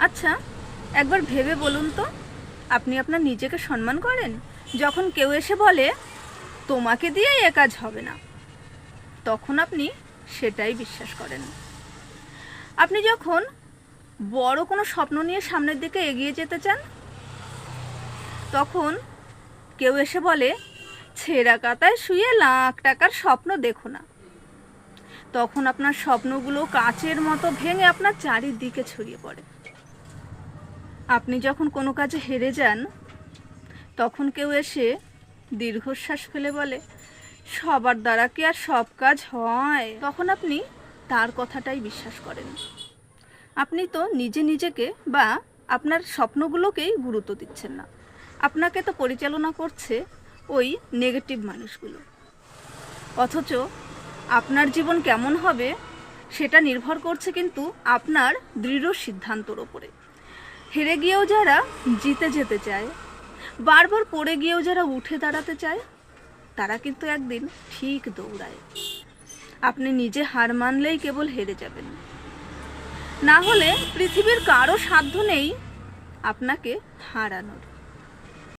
আচ্ছা, একবার ভেবে বলুন তো, আপনি আপনার নিজেকে সম্মান করেন যখন কেউ এসে বলে তোমাকে দিয়ে এ কাজ হবে না? তখন আপনি সেটাই বিশ্বাস করেন। আপনি যখন বড় কোনো স্বপ্ন নিয়ে সামনের দিকে এগিয়ে যেতে চান, তখন কেউ এসে বলে ছেঁড়া কাতায় শুয়ে লাখ টাকার স্বপ্ন দেখো না। তখন আপনার স্বপ্নগুলো কাচের মতো ভেঙে আপনার চারিদিকে ছড়িয়ে পড়ে। আপনি যখন কোনো কাজে হেরে যান, তখন কেউ এসে দীর্ঘশ্বাস ফেলে বলে সবার দ্বারা কি আর সব কাজ হয়? তখন আপনি তার কথাটাই বিশ্বাস করেন। আপনি তো নিজেকে বা আপনার স্বপ্নগুলোকেই গুরুত্ব দিচ্ছেন না, আপনাকে তো পরিচালনা করছে ওই নেগেটিভ মানুষগুলো। অথচ আপনার জীবন কেমন হবে সেটা নির্ভর করছে কিন্তু আপনার দৃঢ় সিদ্ধান্তর ওপরে। হেরে গিয়েও যারা জিতে যেতে চায়, বারবার পড়ে গিয়েও যারা উঠে দাঁড়াতে চায়, তারা কিন্তু একদিন ঠিক দৌড়ায়। আপনি নিজে হার মানলেই কেবল হেরে যাবেন, না হলে পৃথিবীর কারো সাধ্য নেই আপনাকে হারানোর।